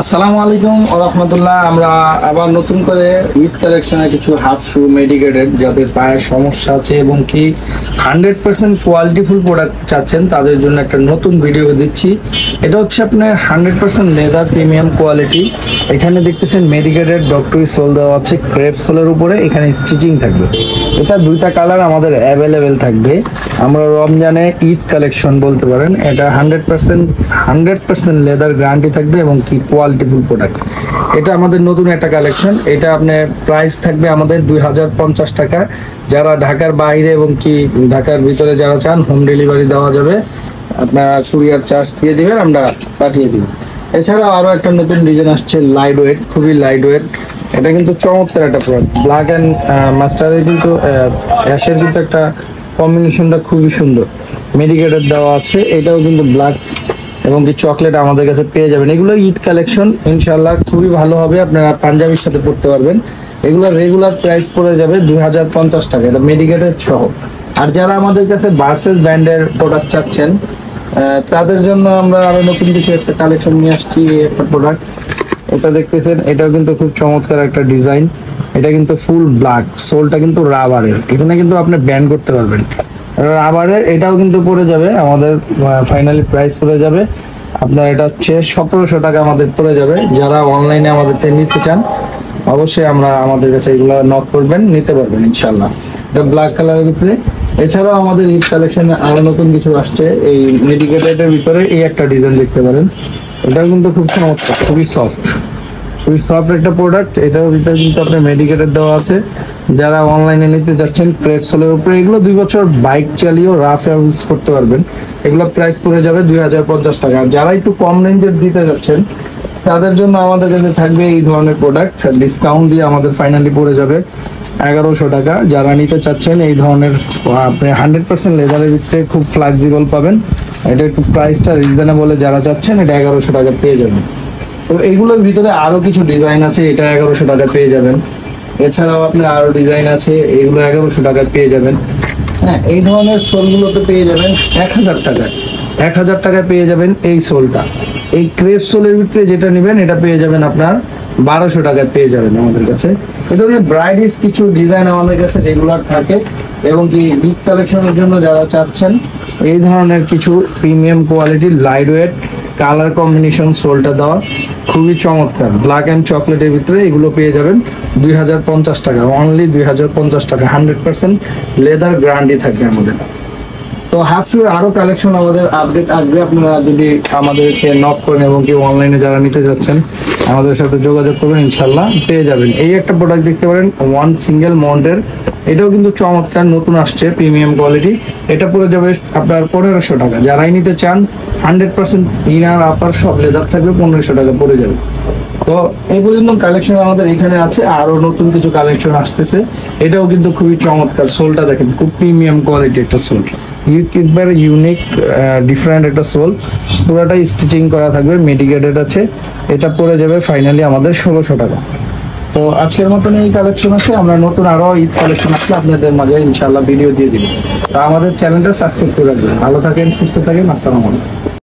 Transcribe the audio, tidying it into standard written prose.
আসসালামু আলাইকুম ওয়া রাহমাতুল্লাহ। আমরা আবার নতুন করে ঈদ কালেকশনে কিছু হাফ শু মেডিকেটেড যাদের পায়ের সমস্যা আছে এবং কি 100% কোয়ালিটিফুল প্রোডাক্ট চাচ্ছেন তাদের জন্য একটা নতুন ভিডিও দিচ্ছি। এটা হচ্ছে আপনার 100% লেদার প্রিমিয়াম কোয়ালিটি। এখানে দেখতেছেন মেডিকেটেড ডক্টরি সোল দেওয়া আছে, ক্রেপ সোলের উপরে এখানে স্টিচিং থাকবে। এটা দুইটা কালার আমাদের অ্যাভেলেবেল থাকবে। আমরা রমজানে ঈদ কালেকশন বলতে পারেন। এটা 100% লেদার গ্যারান্টি থাকবে এবং কি কোয়ালিটিফুল প্রোডাক্ট। এটা আমাদের নতুন একটা কালেকশন। এটা আপনার প্রাইস থাকবে আমাদের 2050 টাকা। যারা ঢাকার বাইরে এবং কি ঢাকার ভিতরে যারা চান হোম ডেলিভারি দেওয়া যাবে, আপনারা কুরিয়ার চার্জ দিয়ে দিবেন, আমরা পাঠিয়ে দিব। এছাড়াও আরো একটা নতুন ডিজাইন আসছে লাইট ওয়েট, খুবই লাইট ওয়েট। এটা কিন্তু চমৎকার একটা প্রোডাক্ট। ব্ল্যাক অ্যান্ড মাস্টারের কিন্তু অ্যাশের কিন্তু একটা কম্বিনেশনটা খুবই সুন্দর। মেডিকেটেড দেওয়া আছে, এটাও কিন্তু ব্ল্যাক এবং কি চকলেট আমাদের কাছে পেয়ে যাবেন। এগুলো ঈদ কালেকশন, ইনশাল্লাহ খুবই ভালো হবে, আপনারা পাঞ্জাবির সাথে পড়তে পারবেন। এগুলো রেগুলার প্রাইস পড়ে যাবে 2050 টাকা, এটা মেডিকেটেড সহ। আর যারা আমাদের কাছে ভার্সেস ব্র্যান্ডের প্রোডাক্ট চাচ্ছেন তাদের জন্য আমরা আরো নতুন কিছু একটা কালেকশন নিয়ে আসছি। একটা প্রোডাক্ট এটা দেখতেছেন, এটাও কিন্তু খুব চমৎকার একটা ডিজাইন। এটা কিন্তু ফুল ব্ল্যাক, সোলটা কিন্তু রাবারের, এখানে কিন্তু আপনি ব্যান্ড করতে পারবেন রাবারের। এটাও কিন্তু পড়ে যাবে আমাদের ফাইনালি প্রাইস পড়ে যাবে আপনার, এটা হচ্ছে 1700 টাকা আমাদের পড়ে যাবে। যারা অনলাইনে আমাদের থেকে নিতে চান অবশ্যই আমাদের কাছে এগুলো নক করবেন, নিতে পারবেন ইনশাল্লাহ। এটা ব্ল্যাক কালারের ভিতরে। এছাড়াও আমাদের ঈদ কালেকশনে আরো নতুন কিছু আসছে। এই মেডিকেটেডের ভিতরে এই একটা ডিজাইন দেখতে পারেন। এটাও কিন্তু খুব চমৎকার, খুবই সফট একটা প্রোডাক্ট। এটার ভিতরে কিন্তু আপনার মেডিকেটেড দেওয়া আছে। যারা অনলাইনে নিতে যাচ্ছেন ক্রেপসোলের উপরে, এগুলো 2 বছর বাইক চালিয়েও রাফ ইউজ করতে পারবেন। এগুলো প্রাইস পড়ে যাবে 2050 টাকা। আর যারা একটু কম রেঞ্জের দিতে যাচ্ছেন তাদের জন্য আমাদের কাছে থাকবে এই ধরনের প্রোডাক্ট, ডিসকাউন্ট দিয়ে আমাদের ফাইনালি পড়ে যাবে 1100 টাকা। যারা নিতে চাচ্ছেন এই ধরনের আপনি 100% লেদারের ভিতরে খুব ফ্লেক্সিবল পাবেন। এটা একটু প্রাইসটা রিজনেবল, যারা চাচ্ছেন এটা 1100 টাকা পেয়ে যাবেন। তো এইগুলোর ভিতরে আরো কিছু ডিজাইন আছে, এটা 1100 টাকা পেয়ে যাবেন। এছাড়াও আপনার আরো ডিজাইন আছে, এগুলো 1100 টাকা পেয়ে যাবেন। হ্যাঁ, এই ধরনের সোলগুলো তো পেয়ে যাবেন 1000 টাকায়। 1000 টাকায় পেয়ে যাবেন এই সোলটা। এই ক্রেপ সোলের ভিতরে যেটা নেবেন এটা পেয়ে যাবেন আপনার 1200 টাকায় পেয়ে যাবেন আমাদের কাছে। এ ধরনের ব্রাইডিস কিছু ডিজাইন আমাদের কাছে রেগুলার থাকে এবং কি ঈদ কালেকশনের জন্য যারা চাচ্ছেন এই ধরনের কিছু প্রিমিয়াম কোয়ালিটির লাইট ওয়েট কালার কম্বিনেশন সোলটা দেওয়া খুবই চমৎকার, ব্ল্যাক অ্যান্ড চকলেটের ভিতরে এগুলো পেয়ে যাবেন 2050 টাকা, অনলি 2050 টাকা। 100% লেদার গ্যারান্টি থাকবে আমাদের। তো হাফ শু আরো কালেকশন আমাদের আপডেট আসবে, আপনারা যদি আমাদেরকে নক করেন এবং কি অনলাইনে যারা নিতে যাচ্ছেন আমাদের সাথে যোগাযোগ করবেন, ইনশাল্লাহ পেয়ে যাবেন। এই একটা প্রোডাক্ট দেখতে পারেন, ওয়ান সিঙ্গেল মাউন্টের, এটাও কিন্তু চমৎকার, নতুন আসছে, প্রিমিয়াম কোয়ালিটি। এটা পড়ে যাবে আপনার 1500 টাকা। যারাই নিতে চান 100% ইনার আপার সব লেদার থাকবে, 1500 টাকা পড়ে যাবে। তো এই পর্যন্ত কালেকশন আমাদের এখানে আছে, আরো নতুন কিছু কালেকশন আসতেছে। এটাও কিন্তু খুবই চমৎকার, সোলটা দেখেন খুব প্রিমিয়াম কোয়ালিটি একটা সোল, একবারে ইউনিক ডিফারেন্ট একটা সোল, পুরোটাই স্টিচিং করা থাকবে, মেডিকেটেড আছে। এটা পড়ে যাবে ফাইনালি আমাদের 1600 টাকা। তো আজকের মতন এই কালেকশন আছে, আমরা নতুন আরো ঈদ কালেকশন আসলে আপনাদের মাঝে ইনশাল্লাহ ভিডিও দিয়ে দিব। তো আমাদের চ্যানেলটা সাবস্ক্রাইব করে রাখবেন। ভালো থাকেন, সুস্থ থাকেন, আসসালামু আলাইকুম।